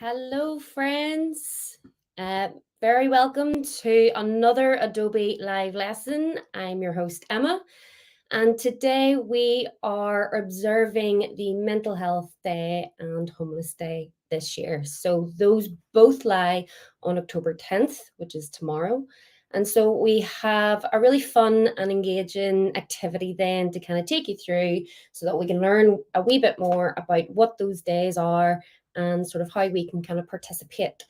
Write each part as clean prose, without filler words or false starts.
Hello, friends. Uh, very welcome to another Adobe Live lesson. I'm your host, Emma, and today we are observing the Mental Health Day and Homeless Day this year. So, those both lie on October 10th, which is tomorrow. And so, we have a really fun and engaging activity then to kind of take you through so that we can learn a wee bit more about what those days are and sort of how we can kind of participate.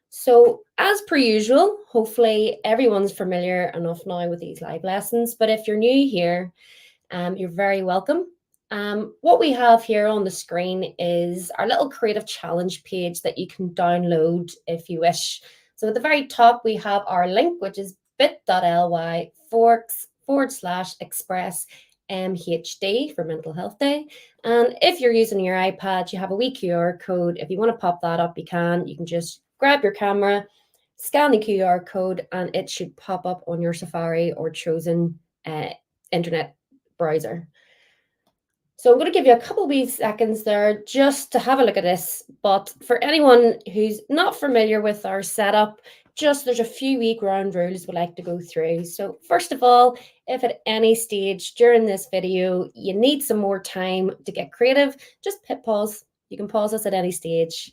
So, as per usual, hopefully everyone's familiar enough now with these live lessons. But if you're new here, you're very welcome. What we have here on the screen is our little creative challenge page that you can download if you wish. So at the very top, we have our link, which is bit.ly express MHD for Mental Health Day. And if you're using your iPad, you have a wee QR code. If you want to pop that up, you can. You can just grab your camera, scan the QR code, and it should pop up on your Safari or chosen internet browser. So I'm going to give you a couple wee seconds there just to have a look at this. But for anyone who's not familiar with our setup, just there's a few wee ground rules we'd like to go through. So first of all, if at any stage during this video you need some more time to get creative, just hit pause. You can pause us at any stage.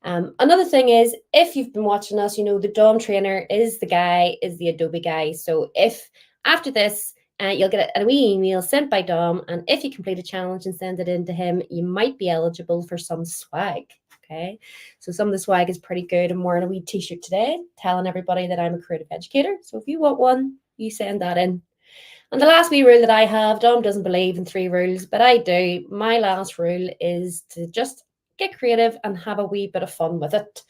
Another thing is, if you've been watching us, you know the DOM trainer is the Adobe guy. So if after this, you'll get a wee email sent by Dom, and if you complete a challenge and send it in to him, you might be eligible for some swag. Okay, so some of the swag is pretty good. I'm wearing a wee t-shirt today, telling everybody that I'm a creative educator. So if you want one, you send that in. And the last wee rule that I have, Dom doesn't believe in 3 rules, but I do. My last rule is to just get creative and have a wee bit of fun with it.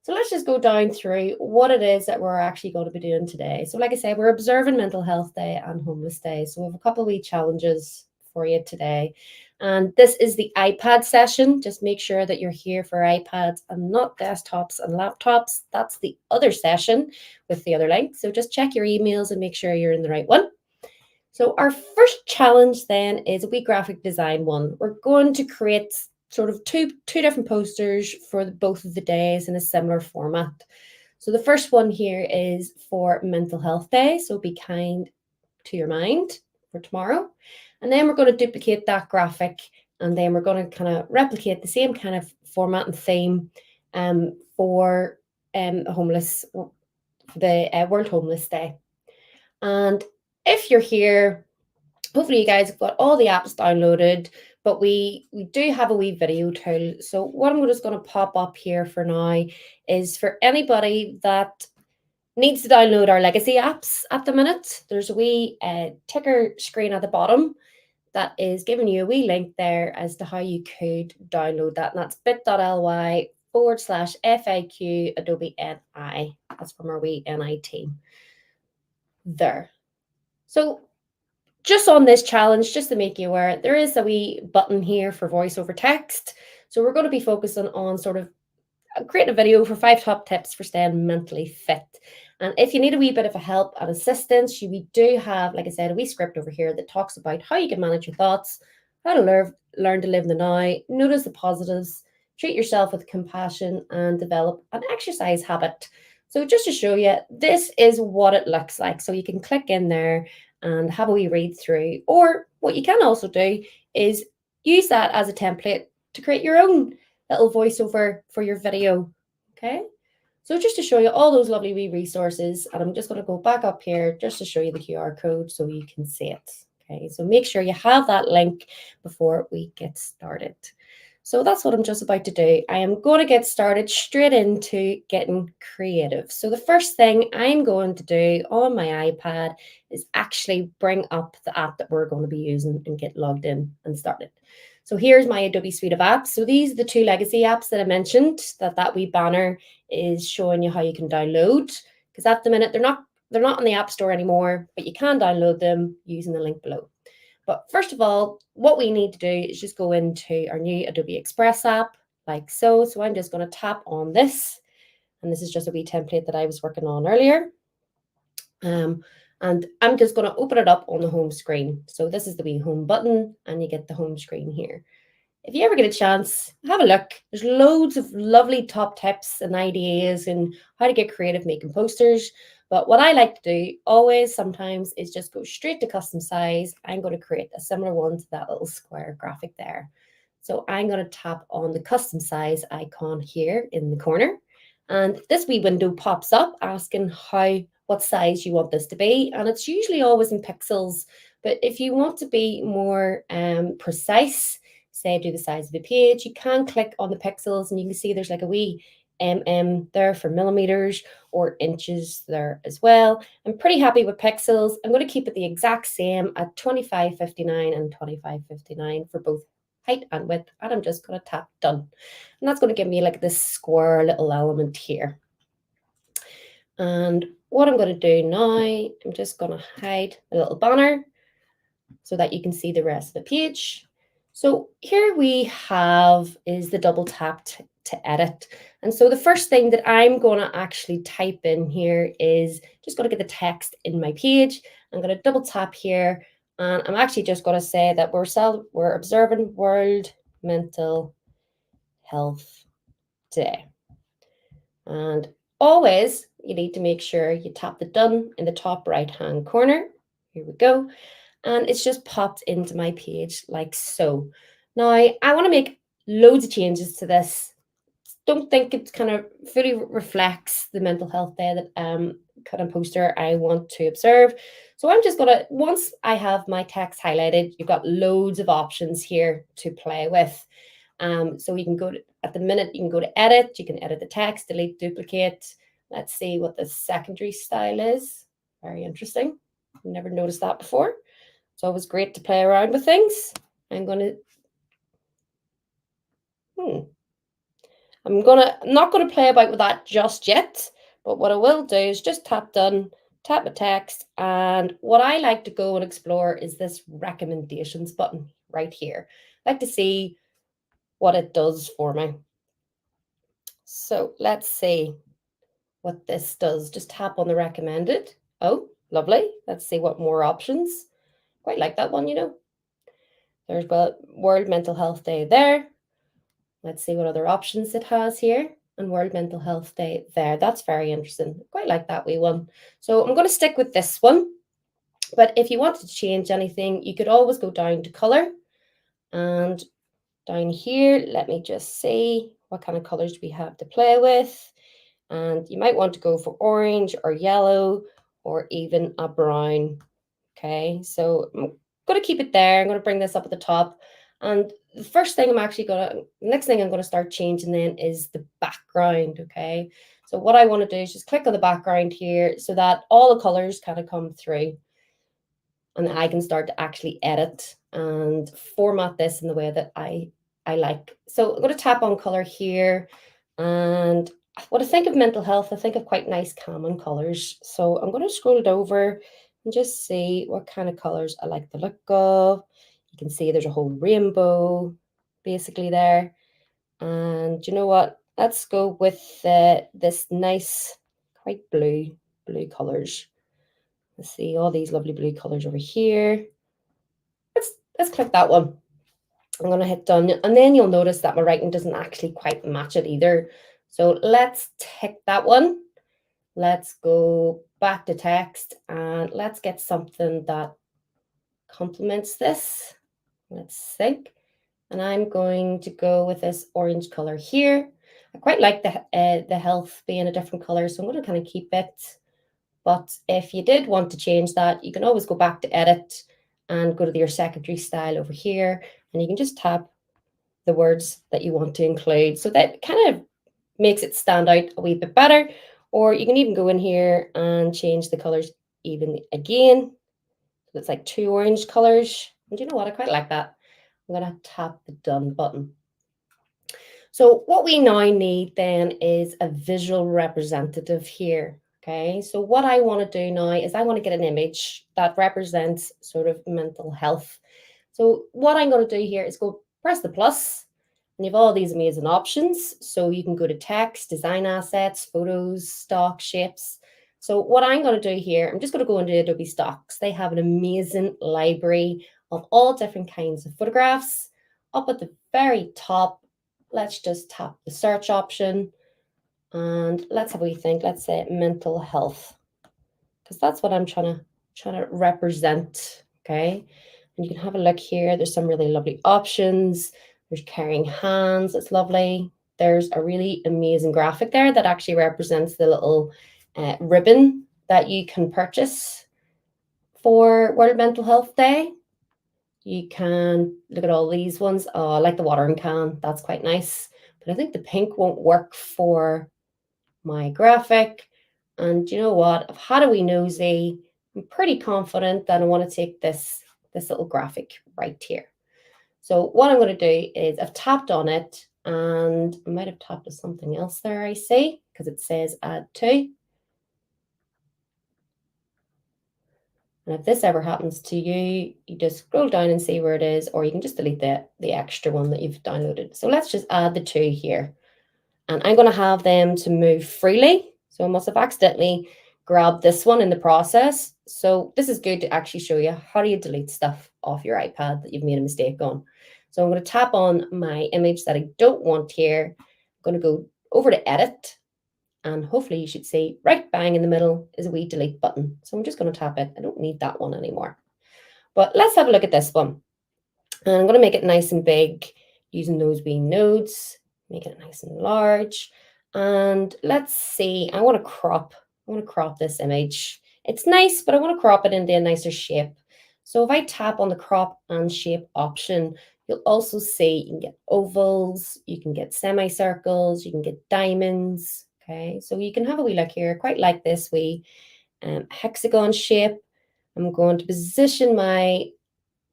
So let's just go down through what it is that we're actually going to be doing today. So like I said, we're observing Mental Health Day and Homeless Day. So we have a couple of wee challenges for you today. And this is the iPad session. Just make sure that you're here for iPads and not desktops and laptops. That's the other session with the other link. So just check your emails and make sure you're in the right one. So our first challenge then is a wee graphic design one. We're going to create sort of two different posters for both of the days in a similar format. So the first one here is for Mental Health Day. So be kind to your mind for tomorrow. And then we're going to duplicate that graphic, and then we're going to kind of replicate the same kind of format and theme for the World Homeless Day. And if you're here, hopefully you guys have got all the apps downloaded, but we do have a wee video tool. So what I'm just going to pop up here for now is for anybody that needs to download our legacy apps at the minute. There's a wee ticker screen at the bottom that is giving you a wee link there as to how you could download that. And that's bit.ly/FAQ Adobe NI. That's from our wee NI team there. So just on this challenge, just to make you aware, there is a wee button here for voice over text. So we're going to be focusing on sort of creating a video for 5 top tips for staying mentally fit. And if you need a wee bit of a help and assistance, we do have, like I said, a wee script over here that talks about how you can manage your thoughts, how to learn to live in the now, notice the positives, treat yourself with compassion, and develop an exercise habit. So just to show you, this is what it looks like. So you can click in there and have a wee read through. Or what you can also do is use that as a template to create your own little voiceover for your video. Okay. So just to show you all those lovely wee resources, and I'm just going to go back up here just to show you the QR code so you can see it. Okay. So make sure you have that link before we get started. So that's what I'm just about to do. I am going to get started straight into getting creative. So the first thing I'm going to do on my iPad is actually bring up the app that we're going to be using and get logged in and started. So here's my Adobe suite of apps. So these are the 2 legacy apps that I mentioned, that wee banner is showing you how you can download, because at the minute they're not in the App Store anymore, but you can download them using the link below. But first of all, what we need to do is just go into our new Adobe Express app like so. So I'm just going to tap on this, and this is just a wee template that I was working on earlier. And I'm just going to open it up on the home screen. So this is the wee home button, and you get the home screen here. if you ever get a chance, have a look. There's loads of lovely top tips and ideas and how to get creative making posters. But what I like to do always sometimes is just go straight to custom size. I'm going to create a similar one to that little square graphic there. So I'm going to tap on the custom size icon here in the corner. And this wee window pops up asking what size you want this to be. And it's usually always in pixels. But if you want to be more precise, say do the size of the page, you can click on the pixels and you can see there's like a wee there for millimeters or inches there as well. I'm pretty happy with pixels. I'm going to keep it the exact same at 2559 and 2559 for both height and width, and I'm just going to tap done. And that's going to give me like this square little element here. And what I'm going to do now, I'm just going to hide a little banner so that you can see the rest of the page. So here we have is the double tap to edit. And so the first thing that I'm going to actually type in here is just going to get the text in my page. I'm going to double tap here, and I'm actually just going to say that we're observing World Mental Health Day. And always you need to make sure you tap the done in the top right hand corner. Here we go. And it's just popped into my page like so. Now I want to make loads of changes to this. Don't think it kind of fully reflects the mental health day that kind of poster I want to observe. So I'm just gonna, once I have my text highlighted, you've got loads of options here to play with. So you can go to, at the minute, you can go to edit, you can edit the text, delete, duplicate. Let's see what the secondary style is. Very interesting. Never noticed that before. It's always great to play around with things. I'm not gonna play about with that just yet, but what I will do is just tap done, tap the text, and what I like to go and explore is this recommendations button right here. I like to see what it does for me. So let's see what this does. Just tap on the recommended. Oh, lovely. Let's see what more options. Quite like that one, you know. There's World Mental Health Day there. Let's see what other options it has here. And World Mental Health Day there. That's very interesting. Quite like that wee one. So I'm going to stick with this one. But if you wanted to change anything, you could always go down to color. And down here, let me just see what kind of colors we have to play with. And you might want to go for orange or yellow or even a brown. Okay, so I'm going to keep it there. I'm going to bring this up at the top. And the next thing I'm going to start changing then is the background. Okay, so what I want to do is just click on the background here so that all the colors kind of come through. And I can start to actually edit and format this in the way that I like. So I'm going to tap on color here. And when I think of mental health, I think of quite nice calming colors. So I'm going to scroll it over and just see what kind of colors I like the look of. You can see there's a whole rainbow basically there. And you know what? Let's go with this nice, quite blue colors. Let's see all these lovely blue colors over here. Let's click that one. I'm going to hit done, and then you'll notice that my writing doesn't actually quite match it either. So let's tick that one. Let's go back to text and let's get something that complements this. Let's think. And I'm going to go with this orange color here. I quite like the health being a different color, so I'm going to kind of keep it. But if you did want to change that, you can always go back to edit and go to your secondary style over here, and you can just tap the words that you want to include. So that kind of makes it stand out a wee bit better. Or you can even go in here and change the colors even again. So it's like two orange colors. And you know what? I quite like that. I'm going to tap the done button. So what we now need then is a visual representative here. Okay, so what I want to do now is I want to get an image that represents sort of mental health. So what I'm going to do here is go press the plus, and you have all these amazing options. So you can go to text, design assets, photos, stock, shapes. So what I'm going to do here, I'm just going to go into Adobe Stocks. They have an amazing library of all different kinds of photographs, up at the very top, let's just tap the search option and let's have a wee think. Let's say mental health, because that's what I'm trying to represent. Okay. And you can have a look here. There's some really lovely options. There's carrying hands. It's lovely. There's a really amazing graphic there that actually represents the little ribbon that you can purchase for World Mental Health Day. You can look at all these ones. Oh, I like the watering can. That's quite nice. But I think the pink won't work for my graphic. And you know what? I've had a wee nosy. I'm pretty confident that I want to take this little graphic right here. So what I'm going to do is I've tapped on it and I might have tapped on something else there, I see, because it says add to. And if this ever happens to you, you just scroll down and see where it is, or you can just delete the extra one that you've downloaded. So let's just add the two here. And I'm going to have them to move freely. So I must have accidentally grabbed this one in the process. So this is good to actually show you how do you delete stuff off your iPad that you've made a mistake on. So I'm going to tap on my image that I don't want here. I'm going to go over to edit. And hopefully you should see right bang in the middle is a wee delete button. So I'm just going to tap it. I don't need that one anymore. But let's have a look at this one. And I'm going to make it nice and big using those wee nodes. Make it nice and large. And let's see, I want to crop this image. It's nice, but I want to crop it into a nicer shape. So if I tap on the crop and shape option, you'll also see you can get ovals, you can get semicircles, you can get diamonds. Okay, so you can have a wee look here. I quite like this wee hexagon shape. I'm going to position my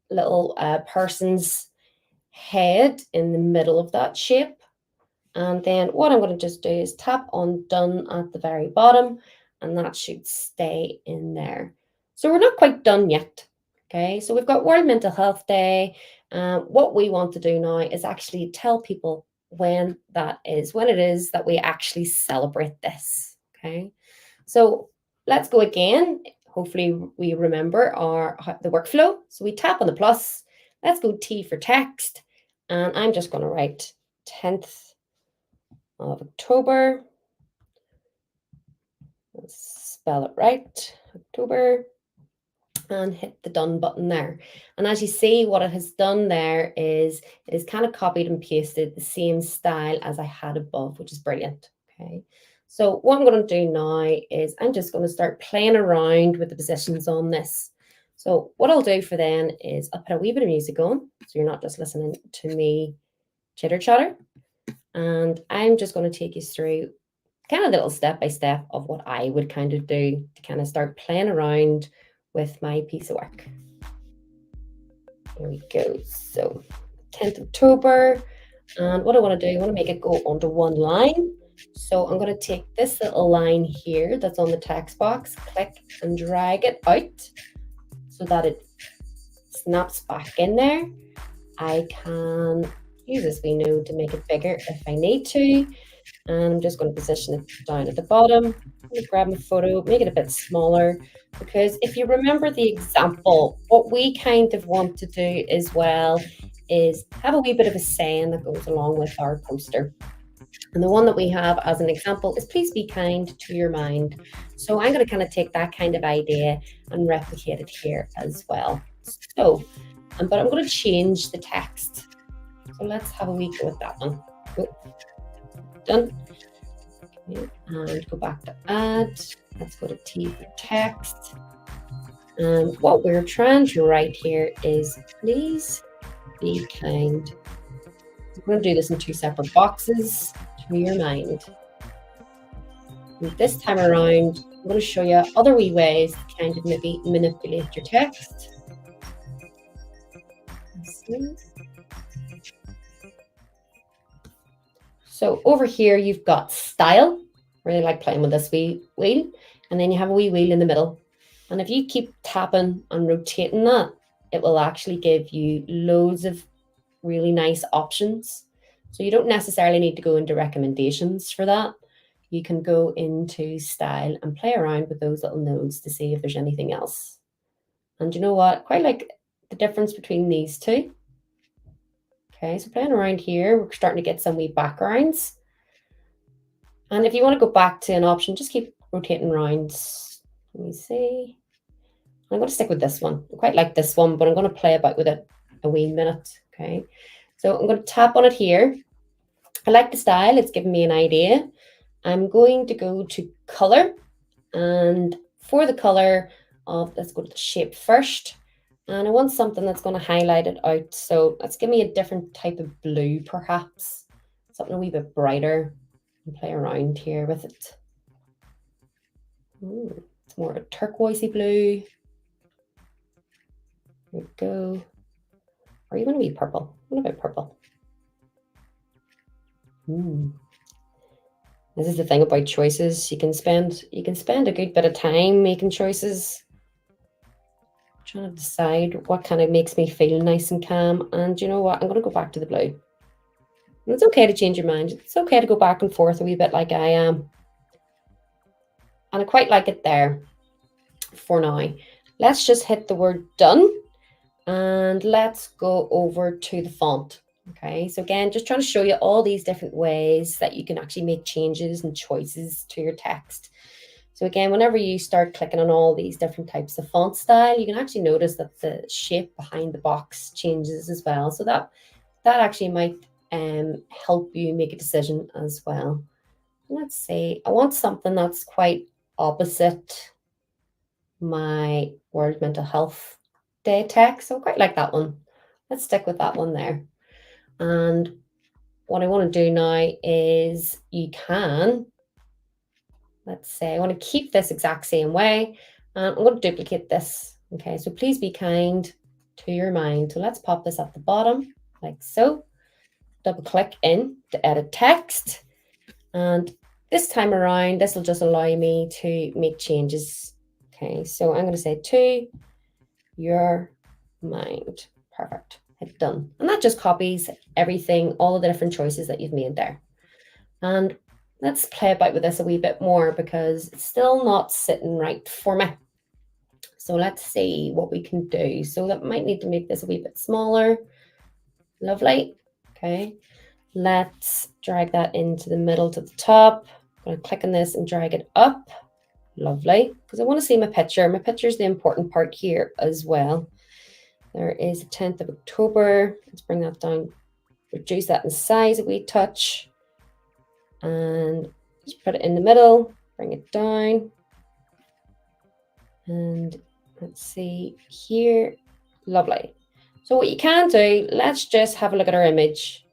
little person's head in the middle of that shape. And then what I'm going to just do is tap on done at the very bottom, and that should stay in there. So we're not quite done yet. Okay, so we've got World Mental Health Day. What we want to do now is actually tell people when it is that we actually celebrate this. Okay, so let's go again. Hopefully we remember the workflow. So we tap on the plus. Let's go T for text, and I'm just going to write 10th of October. Let's spell it right, October, and hit the done button there. And as you see, what it has done there is it has kind of copied and pasted the same style as I had above, which is brilliant. Okay, so what I'm going to do now is I'm just going to start playing around with the positions on this. So what I'll do for then is I'll put a wee bit of music on, so you're not just listening to me chitter chatter. And I'm just going to take you through kind of a little step by step of what I would kind of do to kind of start playing around with my piece of work. Here we go. So 10th October. And what I want to do, I want to make it go onto one line. So I'm going to take this little line here that's on the text box, click and drag it out so that it snaps back in there. I can use this wee node to make it bigger if I need to. And I'm just going to position it down at the bottom. I'm going to grab my photo, make it a bit smaller, because if you remember the example, what we kind of want to do as well is have a wee bit of a saying that goes along with our poster. And the one that we have as an example is please be kind to your mind. So I'm going to kind of take that kind of idea and replicate it here as well. So, but I'm going to change the text. So let's have a wee go with that one. Done. Okay, and go back to add. Let's go to T for text. And what we're trying to write here is please be kind. I'm going to do this in two separate boxes to your mind. And this time around, I'm going to show you other wee ways to kind of maybe manipulate your text. Let's see. So over here, you've got style. Really like playing with this wee wheel. And then you have a wee wheel in the middle. And if you keep tapping and rotating that, it will actually give you loads of really nice options. So you don't necessarily need to go into recommendations for that. You can go into style and play around with those little nodes to see if there's anything else. And you know what? Quite like the difference between these two. Okay, so playing around here, we're starting to get some wee backgrounds. And if you want to go back to an option, just keep rotating around. Let me see. I'm going to stick with this one. I quite like this one, but I'm going to play about with it a wee minute. Okay, so I'm going to tap on it here. I like the style. It's giving me an idea. I'm going to go to color, and for the color of, let's go to the shape first. And I want something that's going to highlight it out. So let's give me a different type of blue, perhaps. Something a wee bit brighter, and play around here with it. It's more a turquoisey blue. There we go. Or even a wee purple. What about purple? This is the thing about choices. You can spend a good bit of time making choices, trying to decide what kind of makes me feel nice and calm. And you know what? I'm going to go back to the blue. And it's okay to change your mind. It's okay to go back and forth a wee bit like I am. And I quite like it there for now. Let's just hit the word done. And let's go over to the font. Okay, so again, just trying to show you all these different ways that you can actually make changes and choices to your text. So again, whenever you start clicking on all these different types of font style, you can actually notice that the shape behind the box changes as well. So that actually might help you make a decision as well. Let's see, I want something that's quite opposite my World Mental Health Day text. So I quite like that one. Let's stick with that one there. And what I want to do now is you can, let's say I want to keep this exact same way. And I'm going to duplicate this. Okay, so please be kind to your mind. So let's pop this at the bottom like so. Double click in to edit text. And this time around, this will just allow me to make changes. Okay, so I'm going to say to your mind. Perfect. Hit done. And that just copies everything, all of the different choices that you've made there. And let's play about with this a wee bit more because it's still not sitting right for me. So let's see what we can do. So that might need to make this a wee bit smaller. Lovely. Okay. Let's drag that into the middle to the top. I'm going to click on this and drag it up. Lovely. Because I want to see my picture. My picture is the important part here as well. There is the 10th of October. Let's bring that down. Reduce that in size a wee touch. And just put it in the middle. Bring it down. And let's see here. Lovely. So what you can do, let's just have a look at our image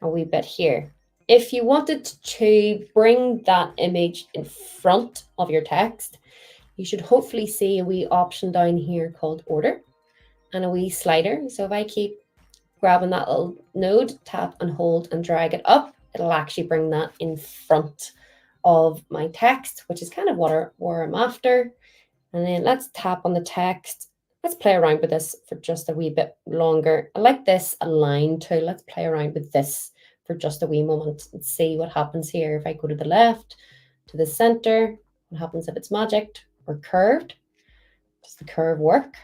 a wee bit here. If you wanted to bring that image in front of your text, you should hopefully see a wee option down here called order and a wee slider. So if I keep grabbing that little node, tap and hold and drag it up, it'll actually bring that in front of my text, which is kind of where I'm after. And then let's tap on the text. Let's play around with this for just a wee bit longer. I like this align too. Let's play around with this for just a wee moment and see what happens here. If I go to the left, to the center, what happens if it's magicked or curved? Does the curve work?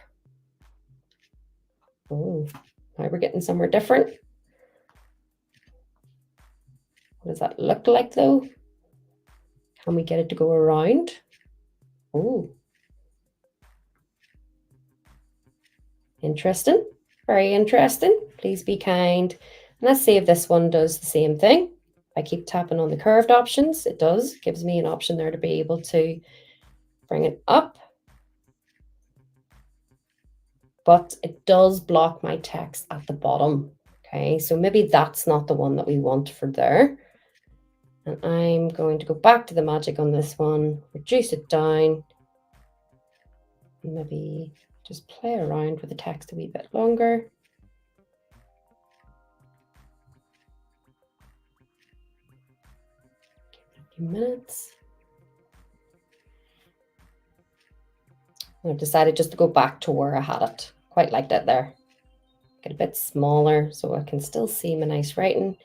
Oh, now we're getting somewhere different. What does that look like though? Can we get it to go around? Oh, interesting. Very interesting. Please be kind. And let's see if this one does the same thing. I keep tapping on the curved options. It does. Gives me an option there to be able to bring it up. But it does block my text at the bottom. Okay, so maybe that's not the one that we want for there. And I'm going to go back to the magic on this one, reduce it down, maybe just play around with the text a wee bit longer. Give it a few minutes. I've decided just to go back to where I had it. Quite like that there. Get a bit smaller so I can still see my nice writing.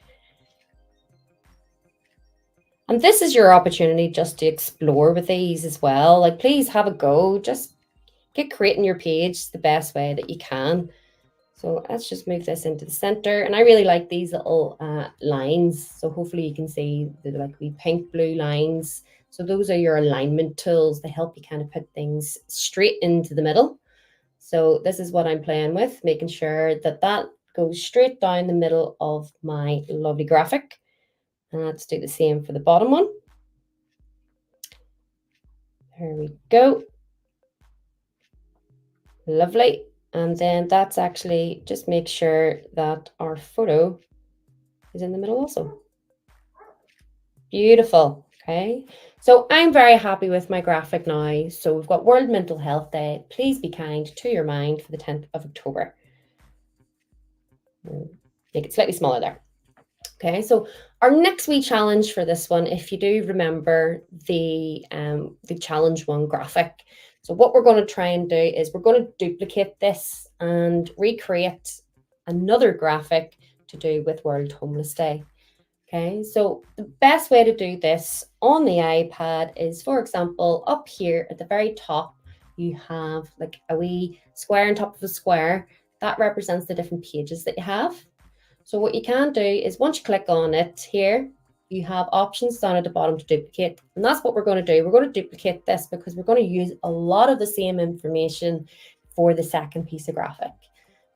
And this is your opportunity just to explore with these as well. Like, please have a go. Just get creating your page the best way that you can. So let's just move this into the center. And I really like these little lines. So hopefully you can see the like wee pink blue lines. So those are your alignment tools. They help you kind of put things straight into the middle. So this is what I'm playing with, making sure that that goes straight down the middle of my lovely graphic. And let's do the same for the bottom one. There we go. Lovely. And then that's actually just make sure that our photo is in the middle also. Beautiful. Okay. So I'm very happy with my graphic now. So we've got World Mental Health Day. Please be kind to your mind for the 10th of October. Make it slightly smaller there. Okay, so our next wee challenge for this one, if you do remember the challenge one graphic. So what we're going to try and do is we're going to duplicate this and recreate another graphic to do with World Homeless Day. Okay, so the best way to do this on the iPad is, for example, up here at the very top, you have like a wee square on top of a square that represents the different pages that you have. So what you can do is once you click on it here, you have options down at the bottom to duplicate. And that's what we're going to do. We're going to duplicate this because we're going to use a lot of the same information for the second piece of graphic.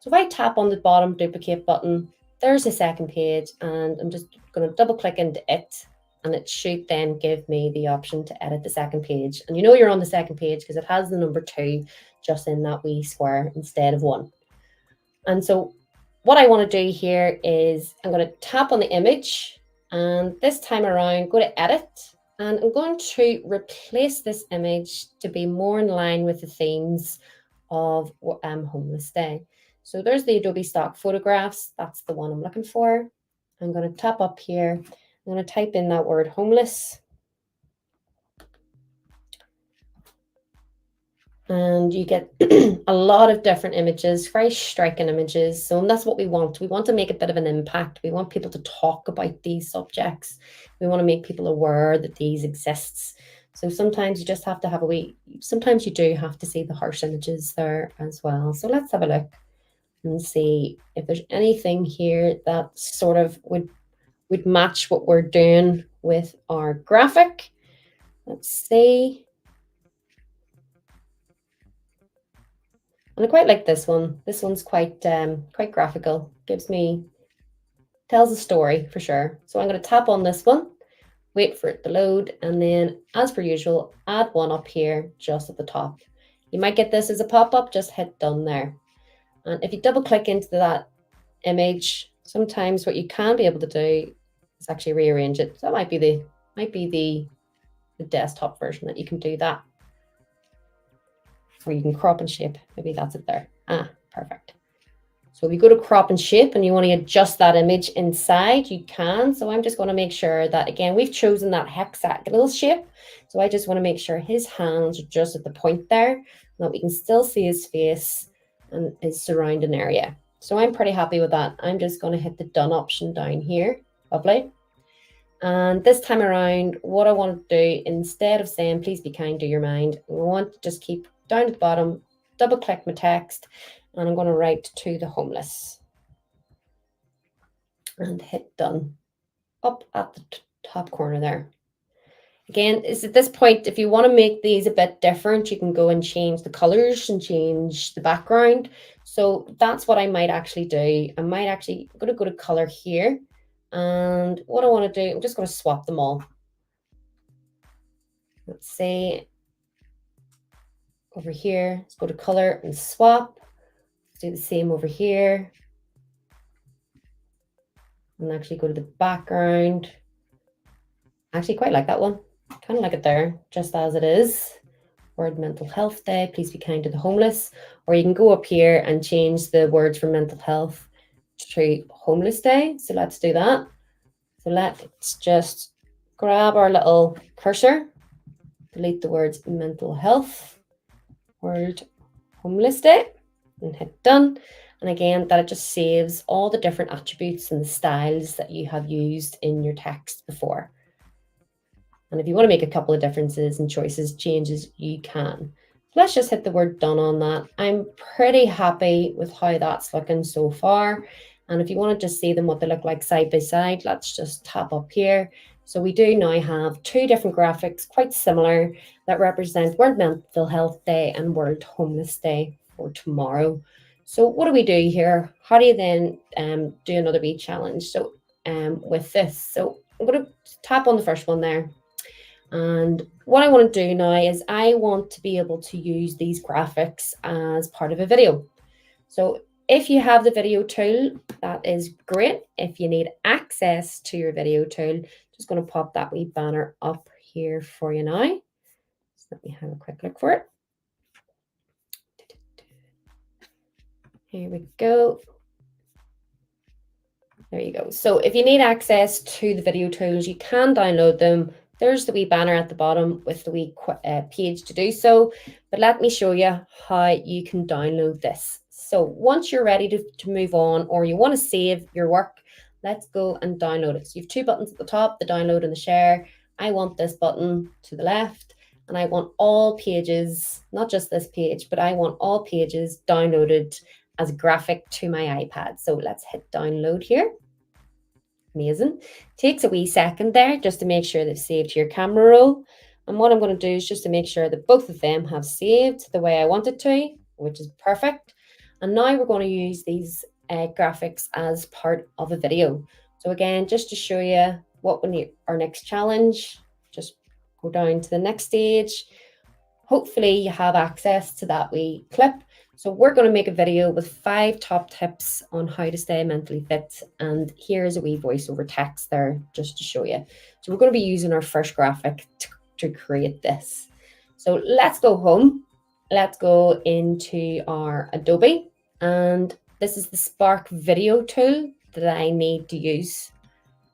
So if I tap on the bottom duplicate button, there's the second page, and I'm just going to double click into it, and it should then give me the option to edit the second page. And you know you're on the second page because it has the number 2 just in that wee square instead of 1. And so what I want to do here is I'm going to tap on the image, and this time around go to edit, and I'm going to replace this image to be more in line with the themes of Homeless Day. So there's the Adobe stock photographs. That's the one I'm looking for. I'm going to tap up here. I'm going to type in that word homeless. And you get a lot of different images, very striking images. So that's what we want. We want to make a bit of an impact. We want people to talk about these subjects. We want to make people aware that these exists. So sometimes you just have to have a wee, sometimes you do have to see the harsh images there as well. So let's have a look and see if there's anything here that sort of would match what we're doing with our graphic. Let's see. And I quite like this one. This one's quite graphical. Tells a story for sure. So I'm going to tap on this one, wait for it to load, and then as per usual, add one up here just at the top. You might get this as a pop-up, just hit done there. And if you double click into that image, sometimes what you can be able to do is actually rearrange it. So that might be the desktop version that you can do that. Or you can crop and shape. Maybe that's it there. Perfect. So if you go to crop and shape and you want to adjust that image inside, you can. So I'm just going to make sure that, again, we've chosen that hexagonal shape. So I just want to make sure his hands are just at the point there, and that we can still see his face and his surrounding area. So I'm pretty happy with that. I'm just going to hit the done option down here. Lovely. And this time around, what I want to do, instead of saying, please be kind to your mind, I want to just keep down at the bottom, double click my text, and I'm going to write to the homeless and hit done up at the top corner there. Again, is at this point, if you want to make these a bit different, you can go and change the colors and change the background. So that's what I might actually do. I'm going to go to color here. And what I want to do, I'm just going to swap them all. Let's see. Over here, let's go to color and swap. Let's do the same over here. And actually go to the background. I actually quite like that one. Kind of like it there, just as it is. World Mental Health Day, please be kind to the homeless. Or you can go up here and change the words from mental health to homeless day. So let's do that. So let's just grab our little cursor, delete the words mental health, World Homeless Day, and hit done. And again, that it just saves all the different attributes and the styles that you have used in your text before. And if you want to make a couple of differences and choices, changes, you can. Let's just hit the word done on that. I'm pretty happy with how that's looking so far. And if you want to just see them, what they look like side by side, let's just tap up here. So we do now have two different graphics, quite similar, that represent World Mental Health Day and World Homeless Day for tomorrow. So what do we do here? How do you then do another wee challenge? So with this, so I'm going to tap on the first one there. And what I want to do now is I want to be able to use these graphics as part of a video. So if you have the video tool, that is great. If you need access to your video tool, just going to pop that wee banner up here for you now. So let me have a quick look for it. Here we go. There you go. So if you need access to the video tools, you can download them. There's the wee banner at the bottom with the wee page to do so. But let me show you how you can download this. So once you're ready to move on, or you want to save your work, let's go and download it. So you have two buttons at the top, the download and the share. I want this button to the left, and I want all pages, not just this page, but I want all pages downloaded as a graphic to my iPad. So let's hit download here. Amazing. Takes a wee second there just to make sure they've saved to your camera roll. And what I'm going to do is just to make sure that both of them have saved the way I want it to, which is perfect. And now we're going to use these graphics as part of a video. So again, just to show you what we need, our next challenge, just go down to the next stage. Hopefully you have access to that wee clip. So we're going to make a video with 5 top tips on how to stay mentally fit. And here's a wee voiceover text there just to show you. So we're going to be using our first graphic to create this. So let's go home. Let's go into our Adobe. And this is the Spark video tool that I need to use.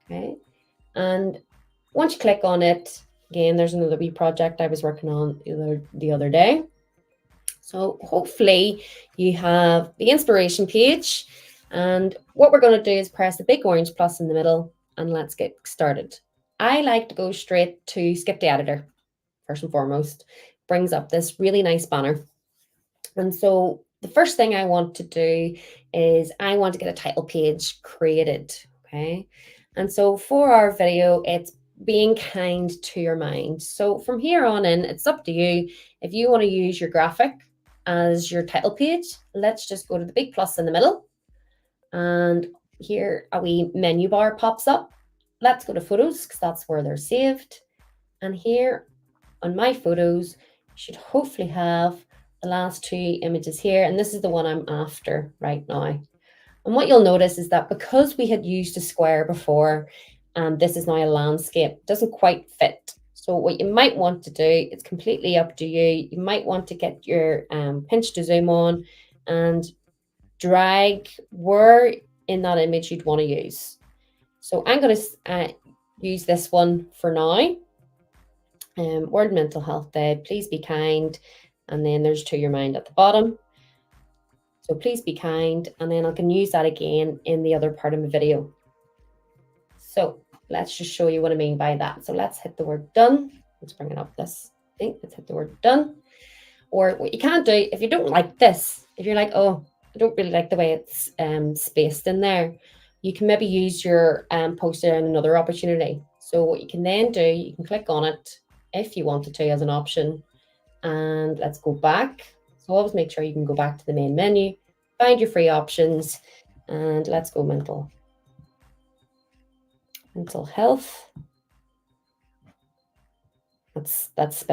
Okay. And once you click on it, again, there's another wee project I was working on the other day. So hopefully you have the inspiration page, and what we're going to do is press the big orange plus in the middle, and let's get started. I like to go straight to skip the editor first and foremost. Brings up this really nice banner. And so the first thing I want to do is I want to get a title page created. Okay. And so for our video, it's being kind to your mind. So from here on in, it's up to you. If you want to use your graphic as your title page, let's just go to the big plus in the middle. And here a wee menu bar pops up. Let's go to photos because that's where they're saved. And here on my photos, you should hopefully have the last 2 images here. And this is the one I'm after right now. And what you'll notice is that because we had used a square before, and this is now a landscape, it doesn't quite fit. So what you might want to do, it's completely up to you. You might want to get your pinch to zoom on and drag where in that image you'd want to use. So I'm going to use this one for now. World Mental Health Day, please be kind. And then there's to your mind at the bottom. So please be kind. And then I can use that again in the other part of my video. So let's just show you what I mean by that. So let's hit the word done. Let's bring it up this thing. Let's hit the word done. Or what you can do, if you don't like this, if you're like, oh, I don't really like the way it's spaced in there, you can maybe use your poster in another opportunity. So what you can then do, you can click on it if you wanted to as an option. And let's go back. So always make sure you can go back to the main menu, find your free options, and let's go mental health. That's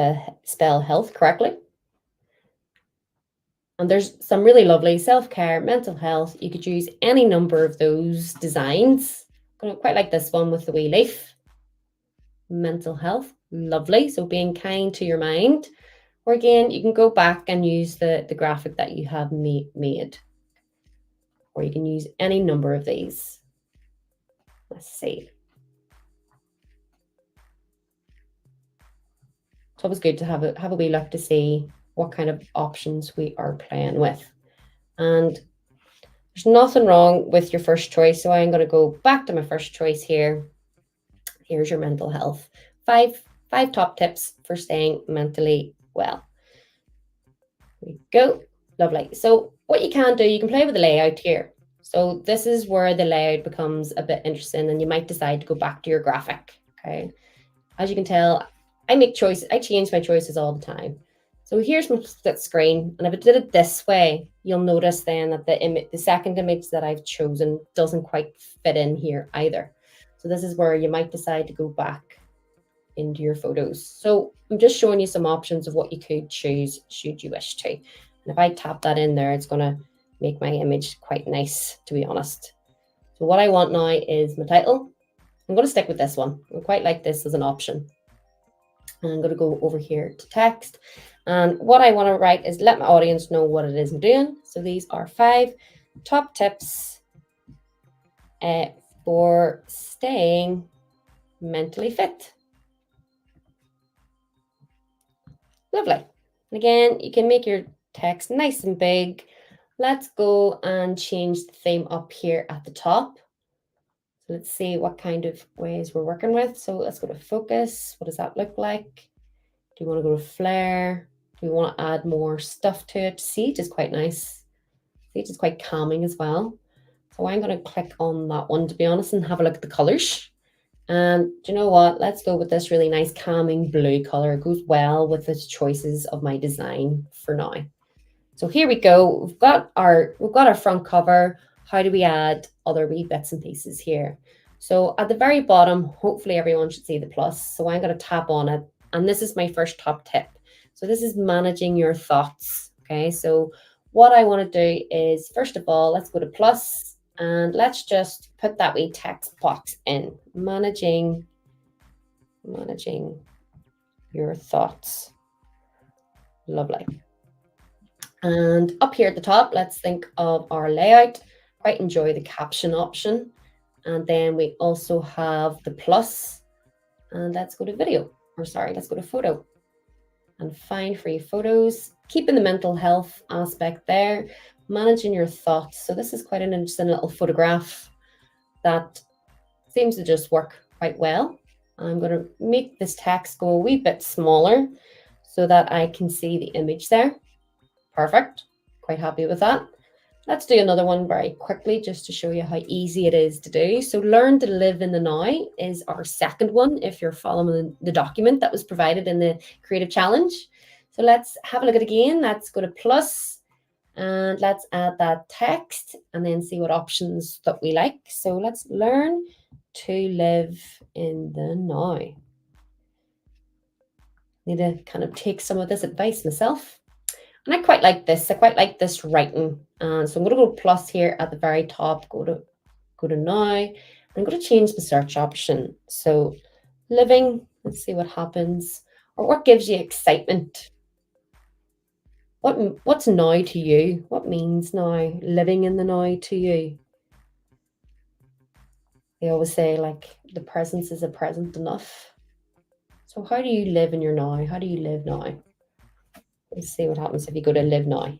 spell health correctly. And there's some really lovely self-care, mental health. You could use any number of those designs. I quite like this one with the wee leaf. Mental health, lovely. So being kind to your mind. Or again, you can go back and use the graphic that you have made. Or you can use any number of these. Let's see. It's always good to have a wee look to see what kind of options we are playing with. And there's nothing wrong with your first choice. So I'm going to go back to my first choice here. Here's your mental health. Five top tips for staying mentally well. we go. Lovely. So what you can do, you can play with the layout here. So this is where the layout becomes a bit interesting and you might decide to go back to your graphic. Okay. As you can tell, I change my choices all the time. So here's my split screen. And if I did it this way, you'll notice then that the second image that I've chosen doesn't quite fit in here either. So this is where you might decide to go back into your photos. So I'm just showing you some options of what you could choose should you wish to. And if I tap that in there, it's going to make my image quite nice, to be honest. So what I want now is my title. I'm going to stick with this one. I quite like this as an option. And I'm going to go over here to text. And what I want to write is let my audience know what it is I'm doing. So these are 5 top tips for staying mentally fit. Lovely. And again, you can make your text nice and big. Let's go and change the theme up here at the top. So let's see what kind of ways we're working with. So let's go to focus. What does that look like? Do you want to go to flare? Do we want to add more stuff to it? Siege is quite nice. Siege is quite calming as well. So I'm going to click on that one, to be honest, and have a look at the colors. And do you know what? Let's go with this really nice calming blue color. It goes well with the choices of my design for now. So here we go. We've got our front cover. How do we add other wee bits and pieces here? So at the very bottom, hopefully everyone should see the plus. So I'm going to tap on it. And this is my first top tip. So this is managing your thoughts. Okay. So what I want to do is, first of all, let's go to plus. And let's just put that wee text box in. Managing your thoughts. Lovely. And up here at the top, let's think of our layout. Quite enjoy the caption option. And then we also have the plus. And let's go to video. Or sorry, let's go to photo. And find free photos. Keeping the mental health aspect there. Managing your thoughts. So this is quite an interesting little photograph that seems to just work quite well. I'm going to make this text go a wee bit smaller so that I can see the image there. Perfect. Quite happy with that. Let's do another one very quickly just to show you how easy it is to do. So learn to live in the now is our second one if you're following the document that was provided in the creative challenge. So let's have a look at it again. Let's go to plus. And let's add that text and then see what options that we like. So let's learn to live in the now. Need to kind of take some of this advice myself. And I quite like this. I quite like this writing. So I'm going to go plus here at the very top. Go to now. I'm going to change the search option. So living, let's see what happens. Or what gives you excitement? What's now to you? What means now? Living in the now to you? They always say like the presence is a present enough. So how do you live in your now? How do you live now? Let's see what happens if you go to live now.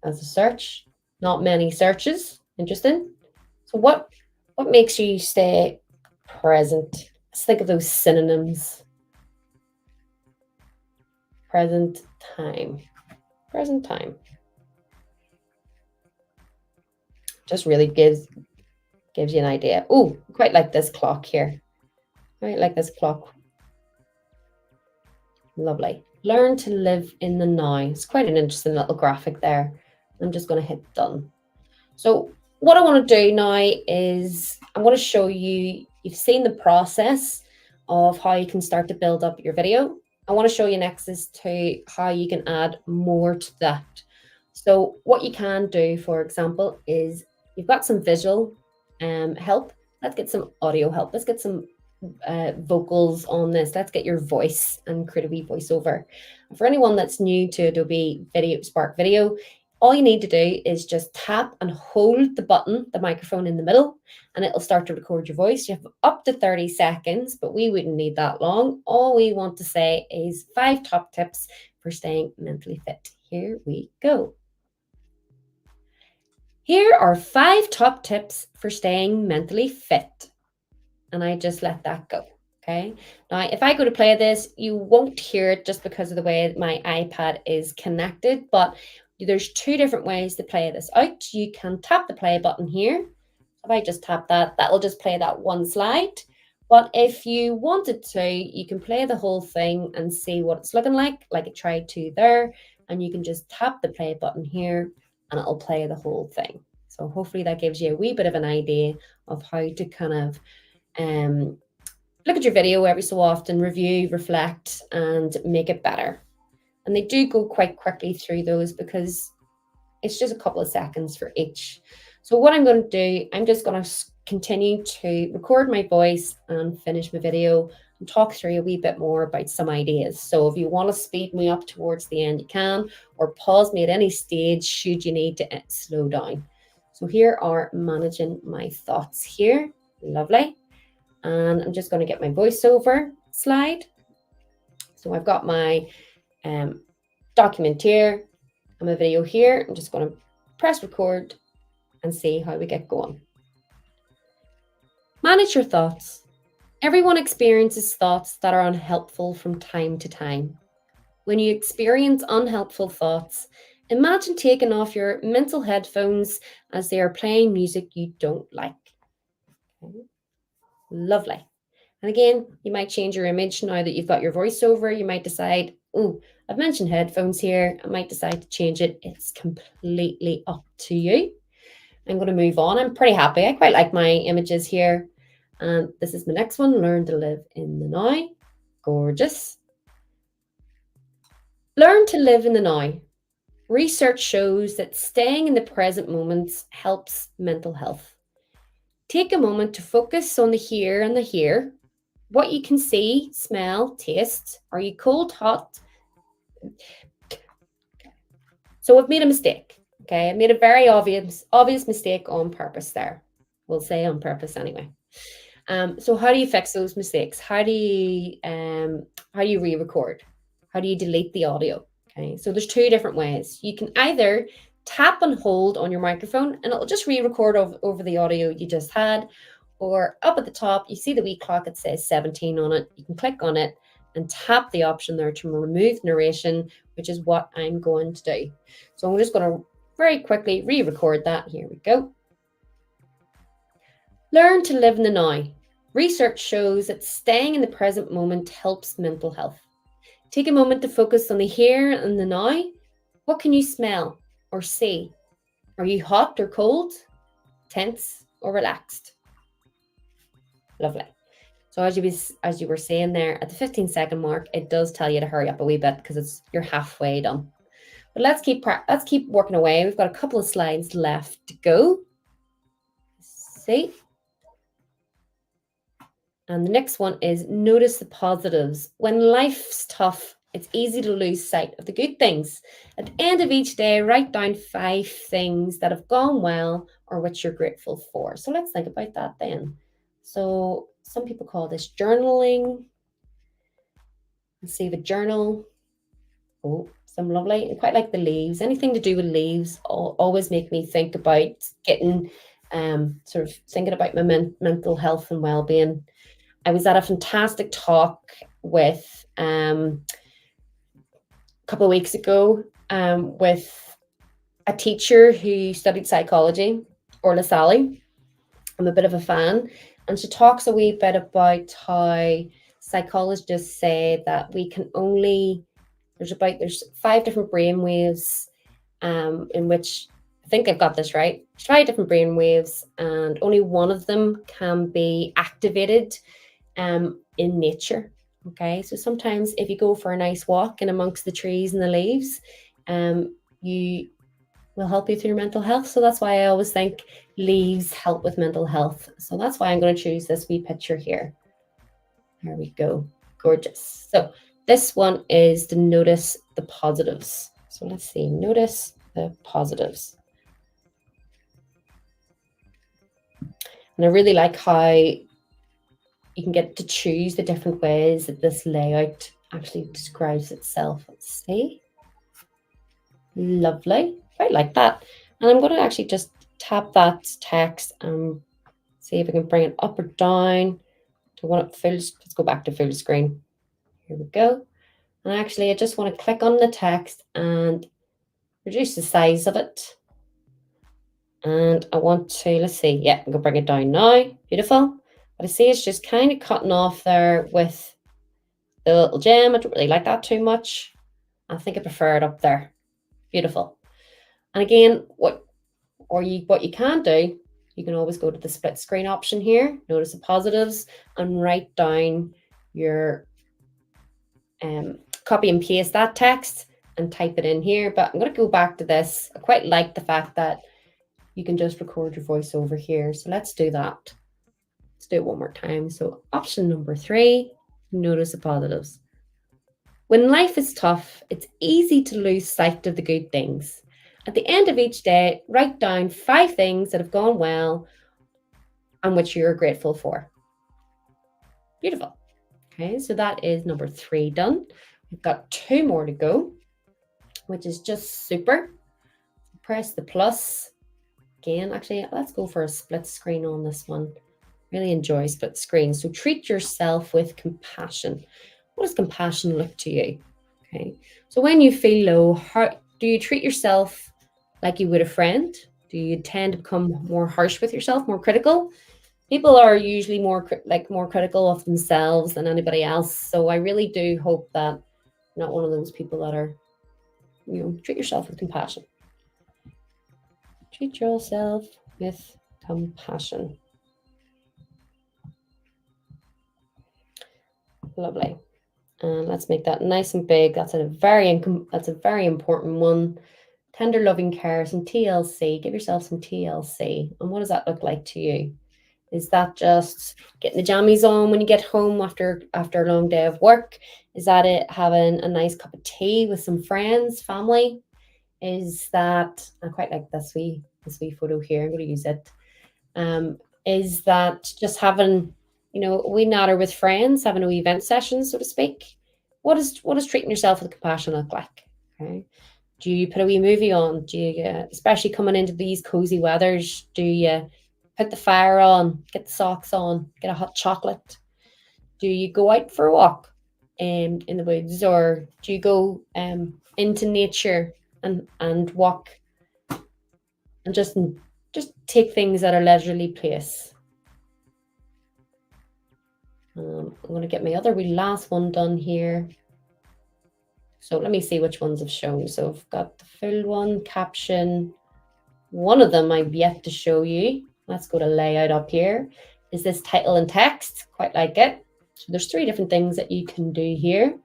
As a search, not many searches. Interesting. So what makes you stay present? Let's think of those synonyms. Present time. Just really gives you an idea. Oh, quite like this clock here. Quite like this clock. Lovely. Learn to live in the now. It's quite an interesting little graphic there. I'm just going to hit done. So what I want to do now is I'm going to show you, you've seen the process of how you can start to build up your video. I want to show you next as to how you can add more to that. So what you can do, for example, is you've got some visual help. Let's get some audio help. Let's get some vocals on this. Let's get your voice and create a wee voiceover. For anyone that's new to Adobe Spark Video, all you need to do is just tap and hold the button, the microphone in the middle, and it'll start to record your voice. You have up to 30 seconds, but we wouldn't need that long. All we want to say is 5 top tips for staying mentally fit. Here we go. Here are 5 top tips for staying mentally fit. And I just let that go. Okay. Now, if I go to play this, you won't hear it just because of the way my iPad is connected, but there's two different ways to play this out. You can tap the play button here. If I just tap that, that will just play that one slide. But if you wanted to, you can play the whole thing and see what it's looking like it tried to there. And you can just tap the play button here and it'll play the whole thing. So hopefully that gives you a wee bit of an idea of how to kind of look at your video every so often, review, reflect, and make it better. And they do go quite quickly through those because it's just a couple of seconds for each. So what I'm going to do, I'm just going to continue to record my voice and finish my video and talk through a wee bit more about some ideas. So if you want to speed me up towards the end, you can, or pause me at any stage should you need to slow down. So here are managing my thoughts here. Lovely. And I'm just going to get my voiceover slide. So I've got my document here and my video here. I'm just going to press record and see how we get going. Manage your thoughts. Everyone experiences thoughts that are unhelpful from time to time. When you experience unhelpful thoughts, imagine taking off your mental headphones as they are playing music you don't like. Okay. Lovely. And again, you might change your image now that you've got your voiceover. You might decide, oh, I've mentioned headphones here. I might decide to change it. It's completely up to you. I'm going to move on. I'm pretty happy. I quite like my images here. And this is the next one, learn to live in the now. Gorgeous. Learn to live in the now. Research shows that staying in the present moment helps mental health. Take a moment to focus on the here and the here. What you can see, smell, taste. Are you cold, hot? So I've made a mistake. Okay, I made a very obvious mistake on purpose there. We'll say on purpose anyway. So how do you fix those mistakes? How do you re-record? How do you delete the audio? Okay, so there's two different ways. You can either tap and hold on your microphone and it'll just re-record over the audio you just had, or up at the top, you see the wee clock, it says 17 on it. You can click on it and tap the option there to remove narration, which is what I'm going to do. So I'm just going to very quickly re-record that. Here we go. Learn to live in the now. Research shows that staying in the present moment helps mental health. Take a moment to focus on the here and the now. What can you smell or see? Are you hot or cold? Tense or relaxed? Lovely. So as you were saying there, at the 15-second mark, it does tell you to hurry up a wee bit because you're halfway done. But let's keep working away. We've got a couple of slides left to go. See? And the next one is notice the positives. When life's tough, it's easy to lose sight of the good things. At the end of each day, write down 5 things that have gone well or which you're grateful for. So let's think about that then. So some people call this journaling. Let's see, the journal. Oh, some lovely. I quite like the leaves. Anything to do with leaves always make me think about getting, sort of thinking about my mental health and well-being. I was at a fantastic talk with a couple of weeks ago with a teacher who studied psychology, Orla Sally. I'm a bit of a fan. And she talks a wee bit about how psychologists say that we can only, there's 5 different brain waves in which, I think I've got this right, 5 different brain waves, and only one of them can be activated in nature. Okay, so sometimes if you go for a nice walk in amongst the trees and the leaves, you will help you through your mental health. So that's why I always think leaves help with mental health. So that's why I'm going to choose this wee picture here. There we go. Gorgeous. So this one is to notice the positives. So let's see, notice the positives. And I really like how you can get to choose the different ways that this layout actually describes itself. Let's see. Lovely. Quite like that. And I'm going to actually just tap that text and see if I can bring it up or down So I want it full, let's go back to full screen. Here we go. And actually, I just want to click on the text and reduce the size of it. And I want to, let's see, yeah, I'm going to bring it down now. Beautiful. But I see it's just kind of cutting off there with the little gem. I don't really like that too much. I think I prefer it up there. Beautiful. And again, what you can do, you can always go to the split screen option here, notice the positives, and write down your copy and paste that text and type it in here. But I'm going to go back to this. I quite like the fact that you can just record your voice over here. So let's do that. Let's do it one more time. So option number 3, notice the positives. When life is tough, it's easy to lose sight of the good things. At the end of each day, write down 5 things that have gone well and which you're grateful for. Beautiful. Okay, so that is number 3 done. We've got 2 more to go, which is just super. Press the plus. Again, actually, let's go for a split screen on this one. Really enjoy split screen. So treat yourself with compassion. What does compassion look to you? Okay, so when you feel low, how do you treat yourself like you would a friend? Do you tend to become more harsh with yourself, more critical? People are usually more critical of themselves than anybody else. So I really do hope that you're not one of those people that are, treat yourself with compassion. Treat yourself with compassion. Lovely. And let's make that nice and big. That's a very important one. Tender loving care, some TLC. Give yourself some TLC. And what does that look like to you? Is that just getting the jammies on when you get home after a long day of work? Is that it having a nice cup of tea with some friends, family? Is that, I quite like this wee photo here. I'm going to use it. Is that just having, a wee natter with friends, having a wee event session, so to speak? What is treating yourself with compassion look like? Okay. Do you put a wee movie on? Do you, especially coming into these cozy weathers, do you put the fire on, get the socks on, get a hot chocolate? Do you go out for a walk in the woods, or do you go into nature and walk and just take things at a leisurely pace? I'm going to get my other wee last one done here. So let me see which ones have shown. So I've got the full one, caption. One of them I've yet to show you. Let's go to layout up here. Is this title and text? Quite like it. So there's 3 different things that you can do here.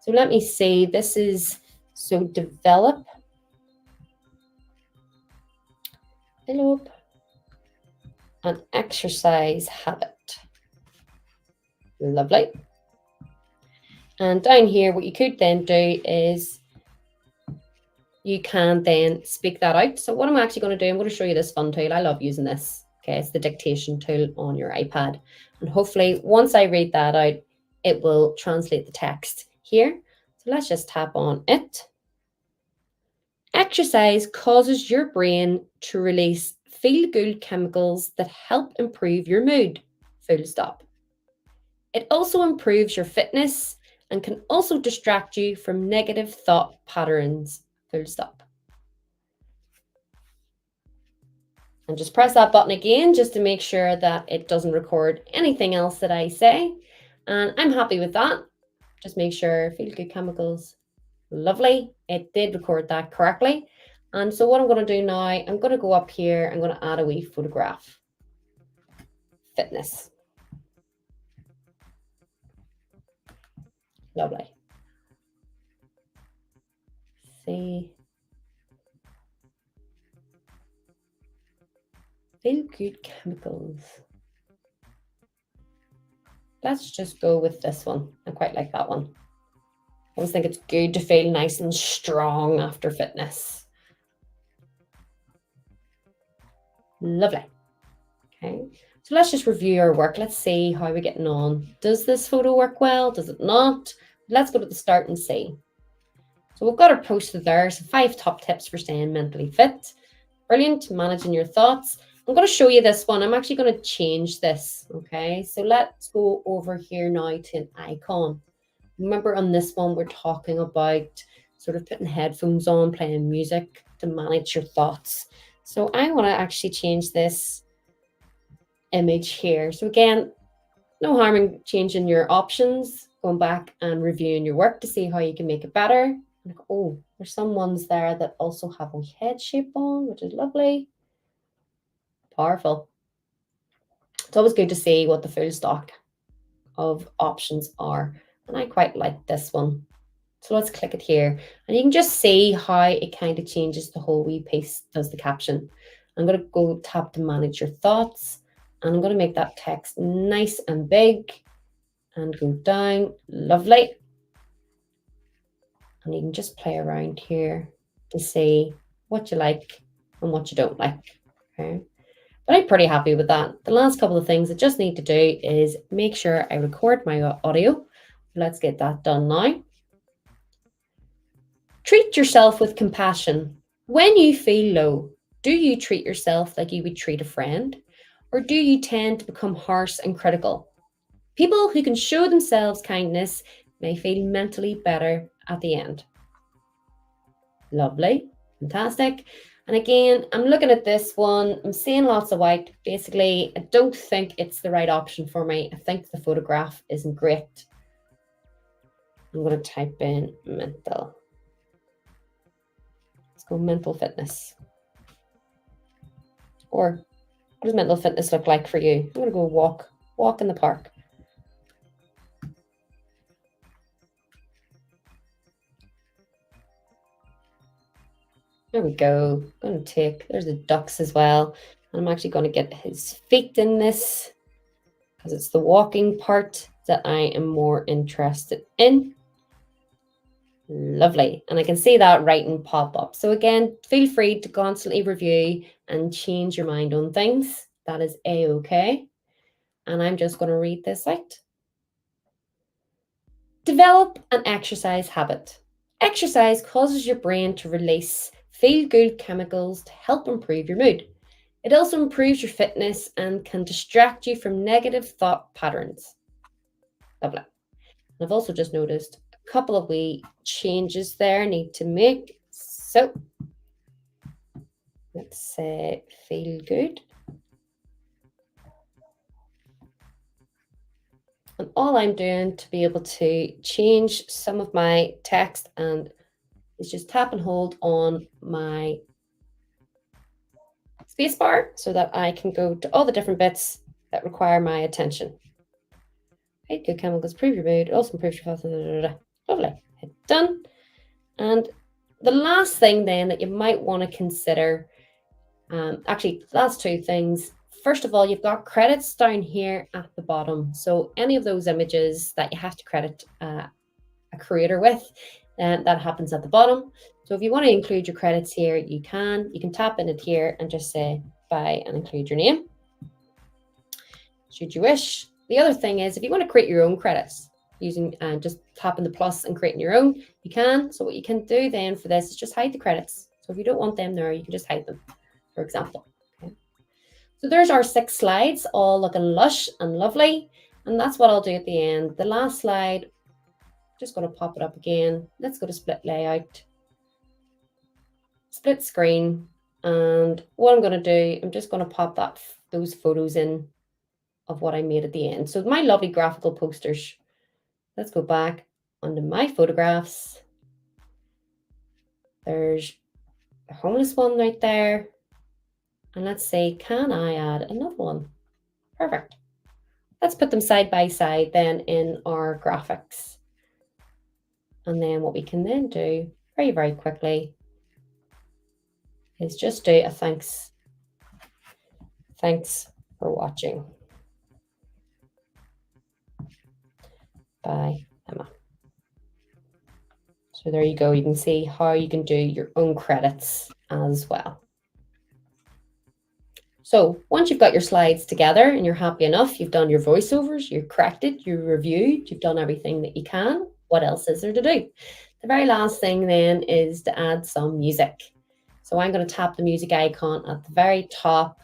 So let me see. This is, so develop an exercise habit. Lovely. And down here, what you could then do is you can then speak that out. So what I'm actually going to do, I'm going to show you this fun tool. I love using this. Okay, it's the dictation tool on your iPad. And hopefully, once I read that out, it will translate the text here. So let's just tap on it. Exercise causes your brain to release feel-good chemicals that help improve your mood. Full stop. It also improves your fitness and can also distract you from negative thought patterns. Full stop. And just press that button again just to make sure that it doesn't record anything else that I say. And I'm happy with that. Just make sure feel-good chemicals. Lovely. It did record that correctly. And so what I'm going to do now, I'm going to go up here. I'm going to add a wee photograph. Fitness. Lovely. See. Feel good chemicals. Let's just go with this one. I quite like that one. I always think it's good to feel nice and strong after fitness. Lovely. Okay. So let's just review our work. Let's see how we're getting on. Does this photo work well? Does it not? Let's go to the start and see. So we've got our post there. So 5 top tips for staying mentally fit. Brilliant. Managing your thoughts. I'm going to show you this one. I'm actually going to change this. Okay, so let's go over here now to an icon. Remember on this one, we're talking about sort of putting headphones on, playing music to manage your thoughts. So I want to actually change this image here. So again, no harm in changing your options, going back and reviewing your work to see how you can make it better. Like, oh, there's some ones there that also have a head shape on, which is lovely. Powerful. It's always good to see what the full stock of options are. And I quite like this one. So let's click it here. And you can just see how it kind of changes the whole wee piece, does the caption. I'm going to go tap to manage your thoughts. And I'm going to make that text nice and big and go down. Lovely. And you can just play around here to see what you like and what you don't like. Okay. But I'm pretty happy with that. The last couple of things I just need to do is make sure I record my audio. Let's get that done now. Treat yourself with compassion. When you feel low, do you treat yourself like you would treat a friend? Or do you tend to become harsh and critical? People who can show themselves kindness may feel mentally better at the end. Lovely, fantastic. And again, I'm looking at this one, I'm seeing lots of white. Basically, I don't think it's the right option for me. I think the photograph isn't great. I'm going to type in mental. Let's go mental fitness. Or what does mental fitness look like for you? I'm going to go walk in the park. There we go. I'm going to take, there's the ducks as well. And I'm actually going to get his feet in this because it's the walking part that I am more interested in. Lovely. And I can see that writing pop up. So again, feel free to constantly review and change your mind on things. That is A-okay. And I'm just going to read this out. Develop an exercise habit. Exercise causes your brain to release feel-good chemicals to help improve your mood. It also improves your fitness and can distract you from negative thought patterns. Lovely. And I've also just noticed a couple of wee changes there I need to make. So let's say feel good. And all I'm doing to be able to change some of my text and is just tap and hold on my spacebar so that I can go to all the different bits that require my attention. Right, good chemicals, improve your mood, also improves your health. Lovely. Hit done. And the last thing then that you might want to consider, actually, last two things. First of all, you've got credits down here at the bottom. So any of those images that you have to credit a creator with, that happens at the bottom. So if you want to include your credits here, you can tap in it here and just say bye and include your name, should you wish. The other thing is if you want to create your own credits using just tapping the plus and creating your own, you can. So what you can do then for this is just hide the credits. So if you don't want them there, you can just hide them, for example. Okay. So there's our 6 slides, all looking lush and lovely. And that's what I'll do at the end. The last slide, just going to pop it up again. Let's go to split layout, split screen. And what I'm going to do, I'm just going to pop those photos in of what I made at the end. So my lovely graphical posters. Let's go back onto my photographs. There's the homeless one right there. And let's say, can I add another one? Perfect. Let's put them side by side then in our graphics. And then what we can then do very, very quickly is just do a thanks. Thanks for watching. By Emma. So there you go. You can see how you can do your own credits as well. So once you've got your slides together and you're happy enough, you've done your voiceovers, you've corrected, you've reviewed, you've done everything that you can, what else is there to do? The very last thing then is to add some music. So I'm going to tap the music icon at the very top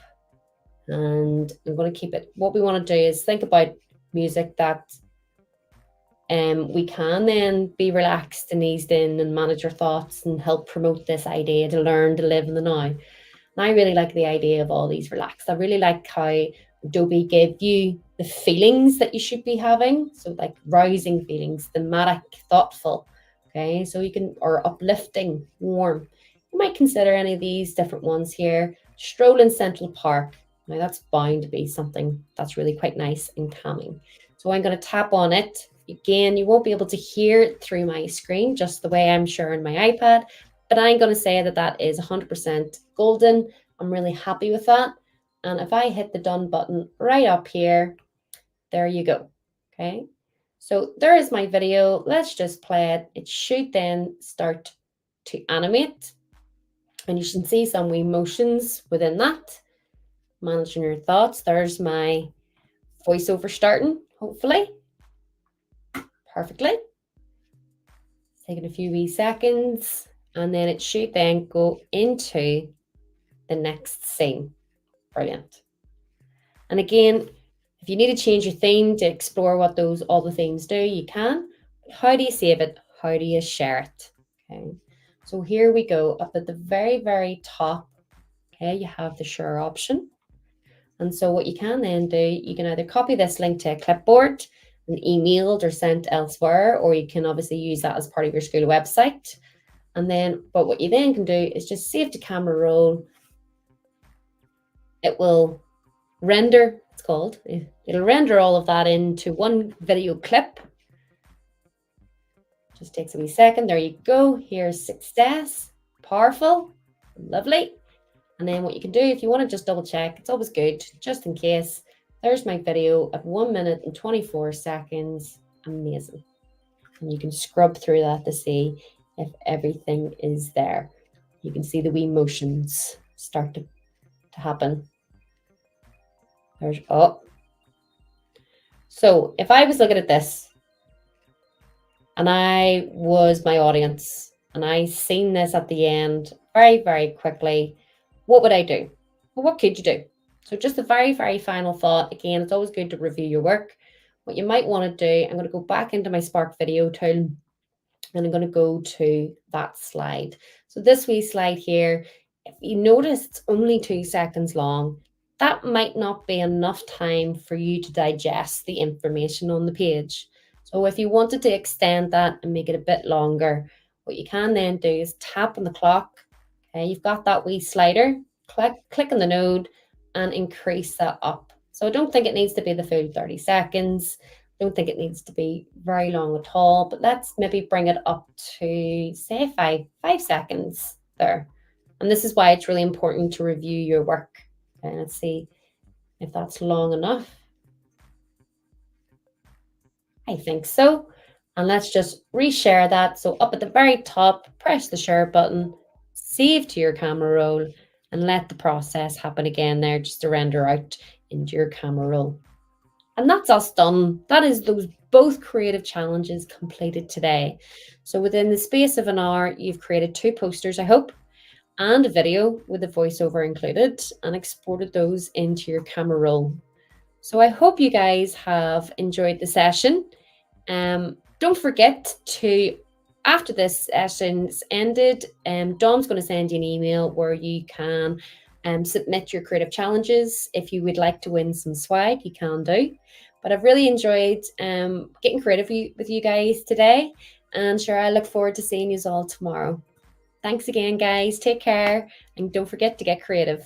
And I'm going to keep it. What we want to do is think about music that we can then be relaxed and eased in and manage our thoughts and help promote this idea to learn to live in the now. And I really like the idea of all these relaxed. I really like how Adobe gave you the feelings that you should be having. So like rousing feelings, thematic, thoughtful. Okay, so you can, or uplifting, warm. You might consider any of these different ones here. Stroll in Central Park. Now that's bound to be something that's really quite nice and calming. So I'm going to tap on it. Again, you won't be able to hear it through my screen, just the way I'm sharing my iPad, but I'm going to say that that is 100% golden. I'm really happy with that. And if I hit the done button right up here, there you go. Okay. So there is my video. Let's just play it. It should then start to animate. And you should see some emotions within that. Managing your thoughts. There's my voiceover starting, hopefully. Perfectly. Taking a few wee seconds. And then it should then go into the next scene. Brilliant. And again, if you need to change your theme to explore what all the themes do, you can. How do you save it? How do you share it? Okay. So here we go. Up at the very, very top, okay, you have the share option. And so what you can then do, you can either copy this link to a clipboard and emailed or sent elsewhere, or you can obviously use that as part of your school website. And then, but what you then can do is just save to camera roll. It will render, it's called, it'll render all of that into one video clip. Just takes a wee second. There you go. Here's success. Powerful. Lovely. And then what you can do, if you want to just double check, it's always good, just in case. There's my video at 1 minute and 24 seconds. Amazing. And you can scrub through that to see if everything is there. You can see the wee motions start to happen. There's, oh. So if I was looking at this and I was my audience and I seen this at the end very, very quickly, what would I do? Well, what could you do? So just the very, very final thought. Again, it's always good to review your work. What you might want to do, I'm going to go back into my Spark video tool and I'm going to go to that slide. So this wee slide here, if you notice it's only 2 seconds long, that might not be enough time for you to digest the information on the page. So if you wanted to extend that and make it a bit longer, what you can then do is tap on the clock. Okay, you've got that wee slider, click on the node and increase that up. So I don't think it needs to be the full 30 seconds. I don't think it needs to be very long at all, but let's maybe bring it up to say 5 seconds there. And this is why it's really important to review your work. Okay, let's see if that's long enough. I think so. And let's just reshare that. So up at the very top, press the share button, save to your camera roll, and let the process happen again there just to render out into your camera roll. And that's us done. That is those both creative challenges completed today. So within the space of an hour, you've created 2 posters, I hope, and a video with the voiceover included and exported those into your camera roll. So I hope you guys have enjoyed the session. Don't forget to, after this session's ended, Dom's going to send you an email where you can submit your creative challenges. If you would like to win some swag, you can do. But I've really enjoyed getting creative with you guys today. And sure, I look forward to seeing you all tomorrow. Thanks again, guys. Take care. And don't forget to get creative.